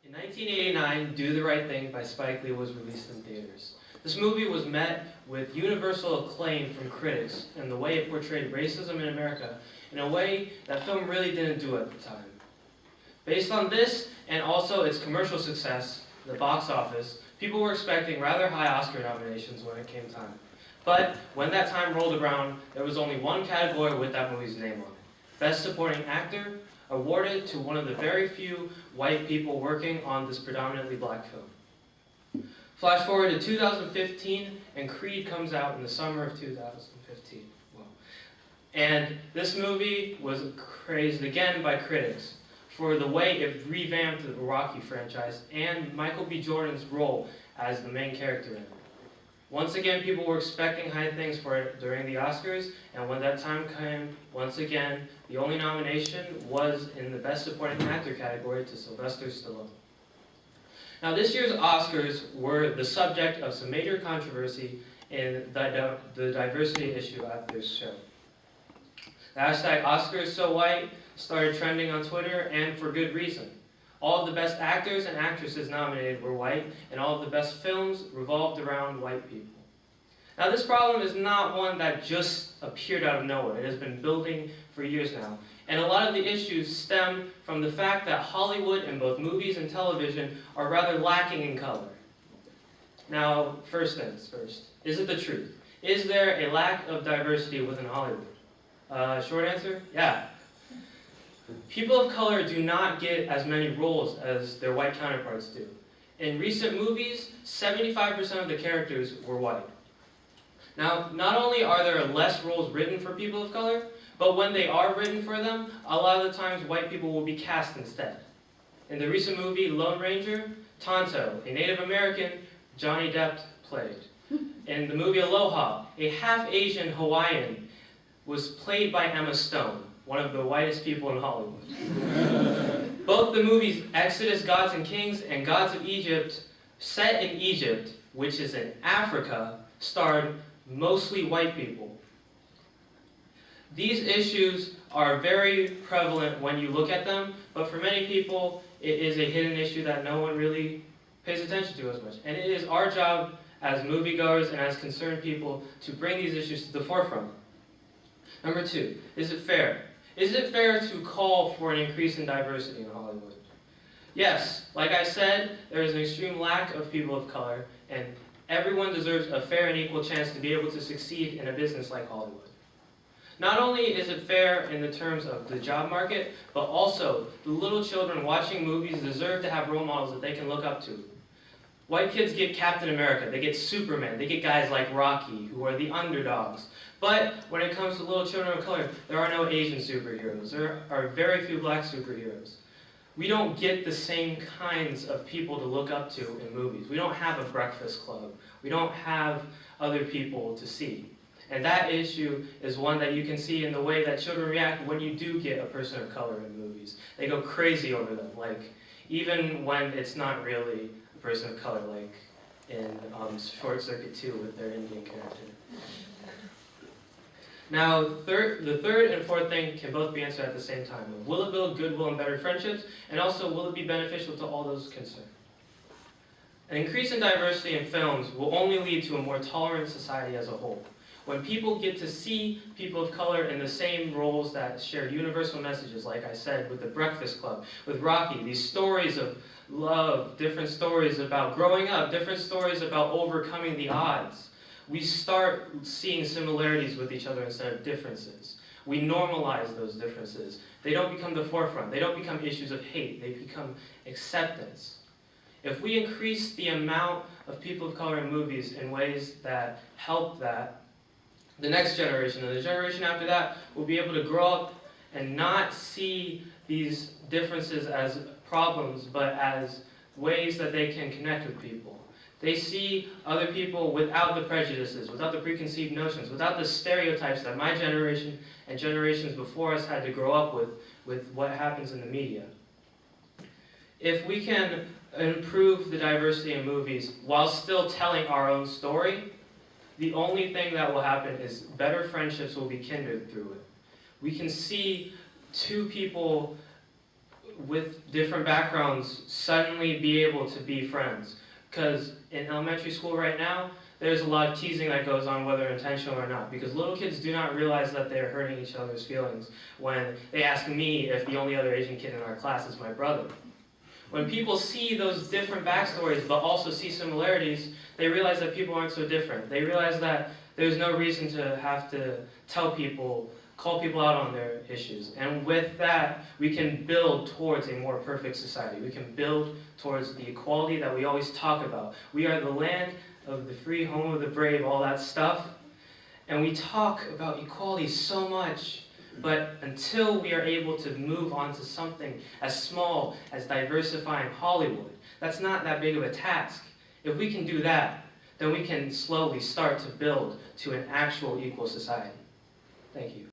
In 1989, Do the Right Thing by Spike Lee was released in theaters. This movie was met with universal acclaim from critics in the way it portrayed racism in America in a way that film really didn't do at the time. Based on this and also its commercial success, the box office, people were expecting rather high Oscar nominations when it came time. But when that time rolled around, there was only one category with that movie's name on it: Best Supporting Actor, awarded to one of the very few white people working on this predominantly black film. Flash forward to 2015, and Creed comes out in the summer of 2015. And this movie was praised again by critics for the way it revamped the Rocky franchise and Michael B. Jordan's role as the main character in it. Once again, people were expecting high things for it during the Oscars, and when that time came, once again, the only nomination was in the Best Supporting Actor category to Sylvester Stallone. Now, this year's Oscars were the subject of some major controversy in the diversity issue at this show. The hashtag #OscarsSoWhite started trending on Twitter, and for good reason. All of the best actors and actresses nominated were white, and all of the best films revolved around white people. Now, this problem is not one that just appeared out of nowhere. It has been building for years now. And a lot of the issues stem from the fact that Hollywood, in both movies and television, are rather lacking in color. Now, first things first, is it the truth? Is there a lack of diversity within Hollywood? Short answer, yeah. People of color do not get as many roles as their white counterparts do. In recent movies, 75% of the characters were white. Now, not only are there less roles written for people of color, but when they are written for them, a lot of the times white people will be cast instead. In the recent movie Lone Ranger, Tonto, a Native American, Johnny Depp played. In the movie Aloha, a half-Asian Hawaiian was played by Emma Stone, one of the whitest people in Hollywood. Both the movies Exodus, Gods and Kings, and Gods of Egypt, set in Egypt, which is in Africa, starred mostly white people. These issues are very prevalent when you look at them, but for many people, it is a hidden issue that no one really pays attention to as much. And it is our job as moviegoers and as concerned people to bring these issues to the forefront. Number 2, is it fair? Is it fair to call for an increase in diversity in Hollywood? Yes, like I said, there is an extreme lack of people of color, and everyone deserves a fair and equal chance to be able to succeed in a business like Hollywood. Not only is it fair in the terms of the job market, but also the little children watching movies deserve to have role models that they can look up to. White kids get Captain America, they get Superman, they get guys like Rocky, who are the underdogs. But when it comes to little children of color, there are no Asian superheroes. There are very few black superheroes. We don't get the same kinds of people to look up to in movies. We don't have a Breakfast Club. We don't have other people to see. And that issue is one that you can see in the way that children react when you do get a person of color in movies. They go crazy over them, like even when it's not really a person of color, like in Short Circuit 2 with their Indian character. Now, the third and fourth thing can both be answered at the same time. Will it build goodwill and better friendships? And also, will it be beneficial to all those concerned? An increase in diversity in films will only lead to a more tolerant society as a whole. When people get to see people of color in the same roles that share universal messages, like I said, with The Breakfast Club, with Rocky, these stories of love, different stories about growing up, different stories about overcoming the odds, we start seeing similarities with each other instead of differences. We normalize those differences. They don't become the forefront. They don't become issues of hate. They become acceptance. If we increase the amount of people of color in movies in ways that help that, the next generation and the generation after that will be able to grow up and not see these differences as problems, but as ways that they can connect with people. They see other people without the prejudices, without the preconceived notions, without the stereotypes that my generation and generations before us had to grow up with what happens in the media. If we can improve the diversity in movies while still telling our own story, the only thing that will happen is better friendships will be kindled through it. We can see two people with different backgrounds suddenly be able to be friends. Because in elementary school right now, there's a lot of teasing that goes on, whether intentional or not, because little kids do not realize that they're hurting each other's feelings when they ask me if the only other Asian kid in our class is my brother. When people see those different backstories but also see similarities, they realize that people aren't so different. They realize that there's no reason to have to tell people, call people out on their issues. And with that, we can build towards a more perfect society. We can build towards the equality that we always talk about. We are the land of the free, home of the brave, all that stuff. And we talk about equality so much, but until we are able to move on to something as small as diversifying Hollywood, that's not that big of a task. If we can do that, then we can slowly start to build to an actual equal society. Thank you.